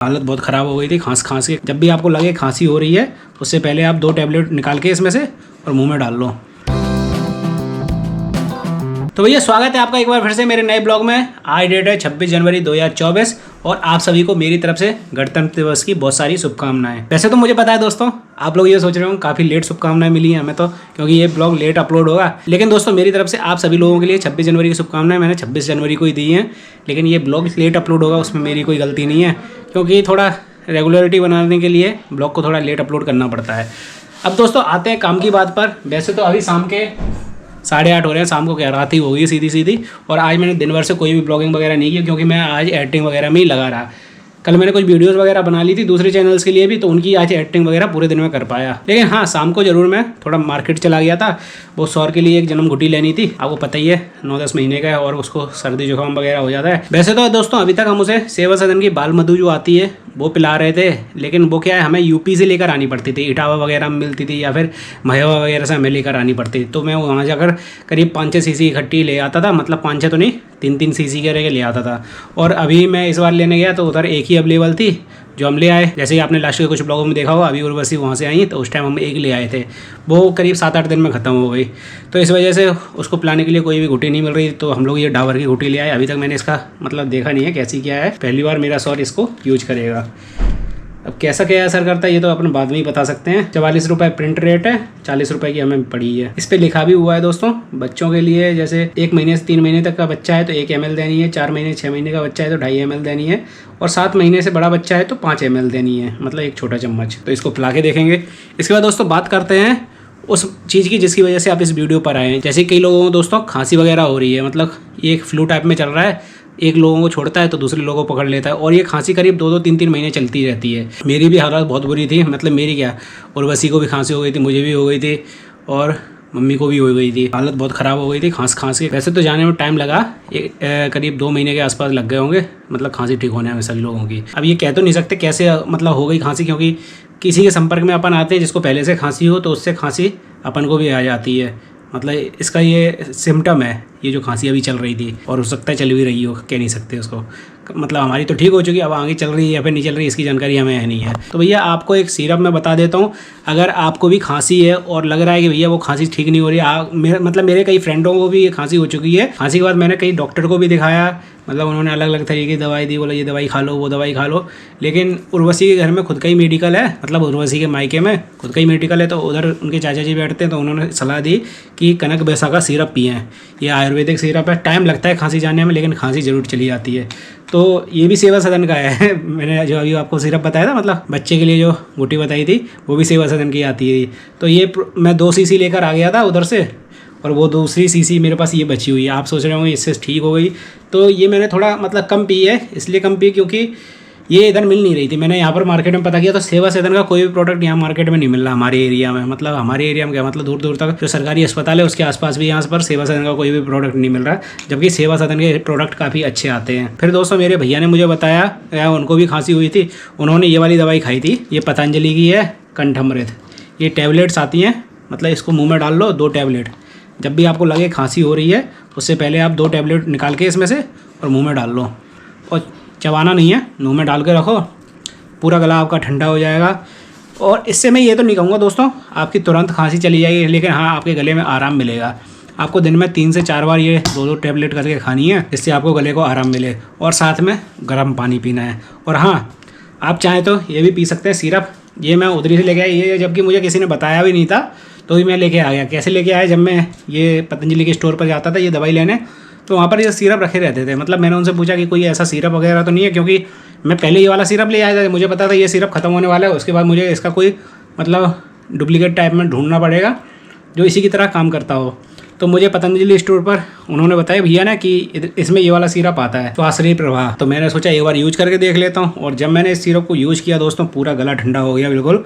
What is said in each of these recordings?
हालत बहुत ख़राब हो गई थी खांस खांस के। जब भी आपको लगे खांसी हो रही है उससे पहले आप 2 टैबलेट निकाल के इसमें से और मुंह में डाल लो। तो भैया स्वागत है आपका एक बार फिर से मेरे नए ब्लॉग में। आज डेट है 26 जनवरी 2024 और आप सभी को मेरी तरफ से गणतंत्र दिवस की बहुत सारी शुभकामनाएं। वैसे तो मुझे पता है दोस्तों, आप लोग ये सोच रहे हो काफ़ी लेट शुभकामनाएं मिली हैं हमें तो, क्योंकि ये ब्लॉग लेट अपलोड होगा। लेकिन दोस्तों मेरी तरफ से आप सभी लोगों के लिए 26 जनवरी की शुभकामनाएं मैंने 26 जनवरी को ही दी हैं। लेकिन ये ब्लॉग लेट अपलोड होगा उसमें मेरी कोई गलती नहीं है, क्योंकि थोड़ा रेगुलरिटी बनाने के लिए ब्लॉग को थोड़ा लेट अपलोड करना पड़ता है। अब दोस्तों आते हैं काम की बात पर। वैसे तो अभी शाम के 8:30 हो रहे हैं, शाम को क्या रात ही हो गई सीधी। और आज मैंने दिन भर से कोई भी ब्लॉगिंग वगैरह नहीं की, क्योंकि मैं आज एडिटिंग वगैरह में ही लगा रहा। कल मैंने कुछ वीडियोस वगैरह बना ली थी दूसरे चैनल्स के लिए भी, तो उनकी आज एडिटिंग वगैरह पूरे दिन में कर पाया। लेकिन हाँ, शाम को ज़रूर मैं थोड़ा मार्केट चला गया था। वो सौर के लिए एक जन्म घुटी लेनी थी। आपको पता ही है 9-10 महीने का है और उसको सर्दी जुकाम वगैरह हो जाता है। वैसे तो दोस्तों अभी तक हम उसे सेवा सदन की बाल मधु जो आती है वो पिला रहे थे, लेकिन वो क्या है हमें यूपी से लेकर आनी पड़ती थी। इटावा वगैरह में मिलती थी या फिर महवा वगैरह से हमें लेकर आनी पड़ती। तो मैं वहाँ जाकर करीब 5-6 सीसी इकट्ठी ले आता था, मतलब 5-6 तो नहीं 3-3 सीसी करके ले आता था। और अभी मैं इस बार लेने गया तो उधर एक ही अवेलेबल थी जो हम ले आए। जैसे ही आपने लास्ट के कुछ ब्लॉगों में देखा होगा, अभी उर्वशी वहाँ से आई तो उस टाइम हम एक ले आए थे। वो करीब 7-8 दिन में ख़त्म हो गई। तो इस वजह से उसको पिलाने के लिए कोई भी घुटी नहीं मिल रही, तो हम लोग ये डाबर की घुटी ले आए। अभी तक मैंने इसका मतलब देखा नहीं है कैसी क्या है, पहली बार मेरा सौर इसको यूज करेगा। अब कैसा क्या असर करता है ये तो अपन बाद में ही बता सकते हैं। 44 रुपये प्रिंट रेट है, 40 रुपये की हमें पड़ी है। इस पर लिखा भी हुआ है दोस्तों बच्चों के लिए, जैसे 1 महीने से 3 महीने तक का बच्चा है तो 1 ml देनी है, 4 महीने 6 महीने का बच्चा है तो 2.5 ml देनी है, और 7 महीने से बड़ा बच्चा है तो 5 ml देनी है, मतलब एक छोटा चम्मच। तो इसको पिला के देखेंगे। इसके बाद दोस्तों बात करते हैं उस चीज़ की जिसकी वजह से आप इस वीडियो पर आए हैं। जैसे कई लोगों को दोस्तों खांसी वगैरह हो रही है, मतलब ये एक फ्लू टाइप में चल रहा है। एक लोगों को छोड़ता है तो दूसरे लोगों को पकड़ लेता है, और ये खांसी करीब 2-2, 3-3 महीने चलती रहती है। मेरी भी हालत बहुत बुरी थी, मतलब मेरी क्या उर्वशी को भी खांसी हो गई थी, मुझे भी हो गई थी और मम्मी को भी हो गई थी। हालत बहुत ख़राब हो गई थी खांस के। वैसे तो जाने में टाइम लगा, करीब 2 महीने के आसपास लग गए होंगे, मतलब खांसी ठीक होने में सभी लोगों की। अब ये कह तो नहीं सकते कैसे मतलब हो गई खांसी, क्योंकि किसी के संपर्क में अपन आते हैं जिसको पहले से खांसी हो तो उससे खांसी अपन को भी आ जाती है। मतलब इसका ये सिम्टम है, ये जो खांसी अभी चल रही थी, और हो सकता है चल भी रही हो, कह नहीं सकते उसको। मतलब हमारी तो ठीक हो चुकी, अब आगे चल रही है या फिर नहीं चल रही इसकी जानकारी हमें है नहीं है। तो भैया आपको एक सिरप मैं बता देता हूँ। अगर आपको भी खांसी है और लग रहा है कि भैया वो खांसी ठीक नहीं हो रही है, मतलब मेरे कई फ्रेंडों को भी ये खांसी हो चुकी है। खांसी के बाद मैंने कई डॉक्टर को भी दिखाया, मतलब उन्होंने अलग अलग तरीके की दवाई दी, बोला ये दवाई खा लो वो दवाई खा लो। लेकिन उर्वशी के घर में खुद का ही मेडिकल है, मतलब उर्वशी के मायके में खुद का ही मेडिकल है, तो उधर उनके चाचा जी बैठते हैं तो उन्होंने सलाह दी कि कनक बेसा का सिरप पिएं। ये आयुर्वेदिक सिरप है, टाइम लगता है खांसी जाने में लेकिन खांसी ज़रूर चली जाती है। तो ये भी सेवा सदन का है। मैंने जो अभी आपको सिरप बताया था, मतलब बच्चे के लिए जो गुटी बताई थी, वो भी सेवा सदन की आती है। तो ये मैं 2 सीसी लेकर आ गया था उधर से, और वो दूसरी सीसी मेरे पास ये बची हुई है। आप सोच रहे होंगे इससे ठीक हो गई, तो ये मैंने थोड़ा मतलब कम पी है। इसलिए कम पी क्योंकि ये इधर मिल नहीं रही थी। मैंने यहाँ पर मार्केट में पता किया तो सेवा सदन का कोई भी प्रोडक्ट यहाँ मार्केट में नहीं मिल रहा हमारे एरिया में। मतलब हमारे एरिया में क्या, मतलब दूर दूर तक जो सरकारी अस्पताल है उसके आसपास भी यहाँ पर सेवा सदन का कोई भी प्रोडक्ट नहीं मिल रहा, जबकि सेवा सदन के प्रोडक्ट काफ़ी अच्छे आते हैं। फिर दोस्तों मेरे भैया ने मुझे बताया, उनको भी खांसी हुई थी, उन्होंने ये वाली दवाई खाई थी। ये पतंजलि की है कंठमृत। ये टैबलेट्स आती हैं, मतलब इसको मुँह में डाल लो 2 टैबलेट। जब भी आपको लगे खांसी हो रही है उससे पहले आप 2 टैबलेट निकाल के इसमें से और मुंह में डाल लो, और चबाना नहीं है, मुंह में डाल के रखो, पूरा गला आपका ठंडा हो जाएगा। और इससे मैं ये तो नहीं कहूँगा दोस्तों आपकी तुरंत खांसी चली जाएगी, लेकिन हाँ आपके गले में आराम मिलेगा। आपको दिन में 3 से 4 बार ये 2-2 टैबलेट करके खानी है, जिससे आपको गले को आराम मिले, और साथ में गर्म पानी पीना है। और हाँ आप चाहें तो ये भी पी सकते हैं सिरप। ये मैं उधरी से लेके आया, ये जबकि मुझे किसी ने बताया भी नहीं था तो ही मैं लेके आ गया। कैसे लेके आया, जब मैं ये पतंजलि के स्टोर पर जाता था ये दवाई लेने, तो वहाँ पर ये सिरप रखे रहते थे। मतलब मैंने उनसे पूछा कि कोई ऐसा सिरप वगैरह तो नहीं है, क्योंकि मैं पहले ये वाला सिरप ले आया था, मुझे पता था ये सिरप ख़त्म होने वाला है। उसके बाद मुझे इसका कोई मतलब डुप्लीकेट टाइप में ढूंढना पड़ेगा जो इसी की तरह काम करता हो। तो मुझे पतंजलि स्टोर पर उन्होंने बताया भैया ना कि इसमें ये वाला सिरप आता है स्वास्थ्य प्रवाह। तो मैंने सोचा एक बार यूज करके देख लेता हूँ, और जब मैंने इस सिरप को यूज़ किया दोस्तों पूरा गला ठंडा हो गया बिल्कुल।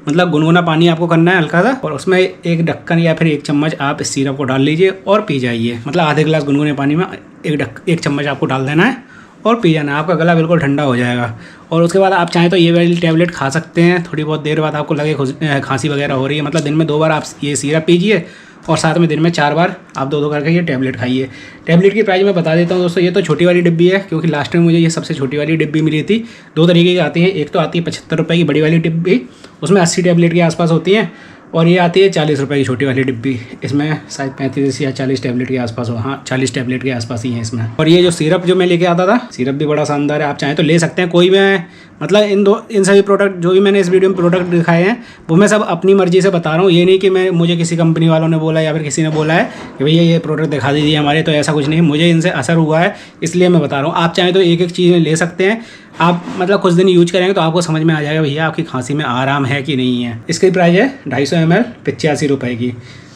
मतलब गुनगुना पानी आपको करना है हल्का सा, और उसमें 1 ढक्कन या फिर 1 चम्मच आप इस सिरप को डाल लीजिए और पी जाइए। मतलब आधे गिलास गुनगुने पानी में 1 चम्मच आपको डाल देना है और पी जाना है, आपका गला बिल्कुल ठंडा हो जाएगा। और उसके बाद आप चाहें तो ये वाली टैबलेट खा सकते हैं। थोड़ी बहुत देर बाद आपको लगे खांसी वगैरह हो रही है, मतलब दिन में 2 बार आप ये सिरप पीजिए और साथ में दिन में 4 बार आप 2-2 करके ये टैबलेट खाइए। टैबलेट की प्राइस मैं बता देता हूँ दोस्तों। ये तो छोटी वाली डिब्बी है, क्योंकि लास्ट में मुझे ये सबसे छोटी वाली डिब्बी मिली थी। 2 तरीके की आती है, एक तो आती है 75 रुपये की बड़ी वाली डिब्बी, उसमें 80 टैबलेट के आसपास होती हैं, और ये आती है 40 रुपये की छोटी वाली डिब्बी, इसमें शायद 35 या 40 टैबलेट के आसपास हो। हाँ, 40 टैबलेट के आसपास ही है इसमें। और ये जो सिरप जो मैं लेके आता था, सिरप भी बड़ा शानदार है, आप चाहें तो ले सकते हैं कोई भी। मतलब इन सभी प्रोडक्ट जो भी मैंने इस वीडियो में प्रोडक्ट दिखाए हैं वो मैं सब अपनी मर्जी से बता रहा हूँ। ये नहीं कि मुझे किसी कंपनी वालों ने बोला या फिर किसी ने बोला है कि भैया ये प्रोडक्ट दिखा दीजिए हमारे, तो ऐसा कुछ नहीं। मुझे इनसे असर हुआ है इसलिए मैं बता रहा हूँ। आप चाहें तो एक एक चीज़ ले सकते हैं। आप मतलब कुछ दिन यूज करेंगे तो आपको समझ में आ जाएगा भैया आपकी खांसी में आराम है कि नहीं है। इसकी प्राइस है 250 ml 85 रुपये की।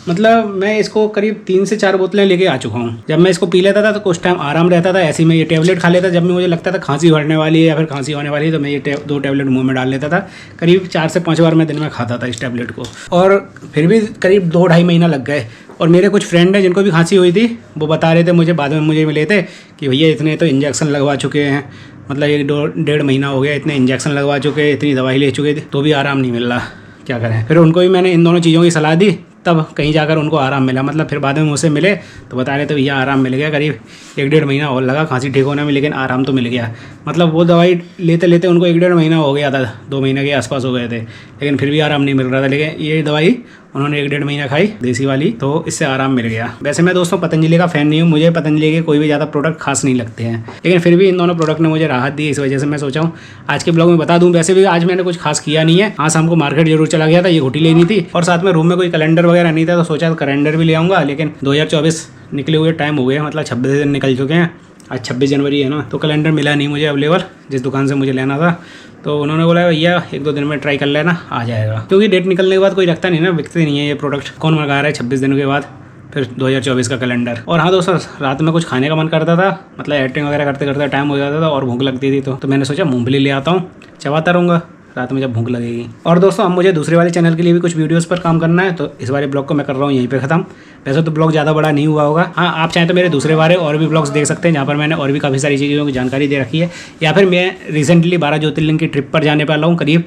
मतलब मैं इसको करीब 3 से 4 बोतलें लेके आ चुका हूँ। जब मैं इसको पी लेता था तो कुछ टाइम आराम रहता था, ऐसे ही मैं ये टैबलेट खा लेता। जब भी मुझे लगता था खांसी भरने वाली है या फिर खांसी होने वाली है तो मैं ये 2 टैबलेट मुंह में डाल लेता था। करीब 4 से 5 बार मैं दिन में खाता था इस टैबलेट को, और फिर भी करीब 2-2.5 महीना लग गए। और मेरे कुछ फ्रेंड हैं जिनको भी खांसी हुई थी, वो बता रहे थे मुझे, बाद में मुझे मिले थे कि भैया इतने तो इंजेक्शन लगवा चुके हैं, मतलब 1-1.5 महीना हो गया, इतने इंजेक्शन लगवा चुके, इतनी दवाई ले चुके थे, तो भी आराम नहीं मिल रहा, क्या करें। फिर उनको भी मैंने इन दोनों चीज़ों की सलाह दी, तब कहीं जाकर उनको आराम मिला। मतलब फिर बाद में मुझसे मिले तो बता रहे थे भैया आराम मिल गया, करीब 1-1.5 महीना और लगा खांसी ठीक होने में, लेकिन आराम तो मिल गया। मतलब वो दवाई लेते लेते उनको 1-1.5 महीना हो गया था, 2 महीने के आसपास हो गए थे, लेकिन फिर भी आराम नहीं मिल रहा था। लेकिन ये दवाई उन्होंने 1-1.5 महीना खाई देसी वाली, तो इससे आराम मिल गया। वैसे मैं दोस्तों पतंजलि का फ़ैन नहीं हूँ, मुझे पतंजलि के कोई भी ज़्यादा प्रोडक्ट खास नहीं लगते हैं, लेकिन फिर भी इन दोनों प्रोडक्ट ने मुझे राहत दी। इस वजह से मैं सोचा हूँ आज के ब्लॉग में बता दूँ। वैसे भी आज मैंने कुछ खास किया नहीं है। हाँ, शाम को मार्केट जरूर चला गया था, ये घुटी लेनी थी, और साथ में रूम में कोई कैलेंडर वगैरह नहीं था तो सोचा कैलेंडर भी ले आऊँगा। लेकिन 2024 निकले हुए टाइम हो गए, मतलब 26 दिन निकल चुके हैं, आज 26 जनवरी है ना, तो कैलेंडर मिला नहीं मुझे अवेलेबल जिस दुकान से मुझे लेना था। तो उन्होंने बोला भैया 1-2 दिन में ट्राई कर लेना, आ जाएगा। क्योंकि डेट निकलने के बाद कोई रखता नहीं ना, बिकते नहीं है ये प्रोडक्ट, कौन मंगा रहा है 26 दिन के बाद फिर 2024 का कैलेंडर। और हाँ दोस्तों, रात में कुछ खाने का मन करता था, मतलब एडिटिंग वगैरह करते करते टाइम हो जाता था और भूख लगती थी, तो मैंने सोचा मूंगफली ले आता हूँ, चबाता रहूँगा रात में जब भूख लगेगी। और दोस्तों अब मुझे दूसरे वाले चैनल के लिए भी कुछ वीडियोस पर काम करना है, तो इस वाले ब्लॉग को मैं कर रहा हूँ यहीं पे ख़त्म। वैसे तो ब्लॉग ज़्यादा बड़ा नहीं हुआ होगा। हाँ, आप चाहें तो मेरे दूसरे वाले और भी ब्लॉग्स देख सकते हैं, जहाँ पर मैंने और भी काफ़ी सारी चीज़ों की जानकारी दे रखी है। या फिर मैं रिसेंटली 12 ज्योतिर्लिंग की ट्रिप पर जाने वाला हूँ, करीब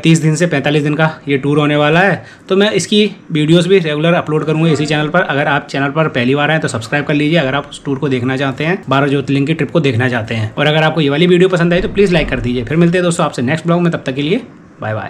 30 दिन से 45 दिन का ये टूर होने वाला है, तो मैं इसकी वीडियोस भी रेगुलर अपलोड करूँगा इसी चैनल पर। अगर आप चैनल पर पहली बार आए तो सब्सक्राइब कर लीजिए, अगर आप उस टूर को देखना चाहते हैं, 12 ज्योतिर्लिंग की ट्रिप को देखना चाहते हैं। और अगर आपको ये वाली वीडियो पसंद आई तो प्लीज़ लाइक कर दीजिए। फिर मिलते हैं दोस्तों आपसे नेक्स्ट ब्लॉग में, तब तक के लिए बाय बाय।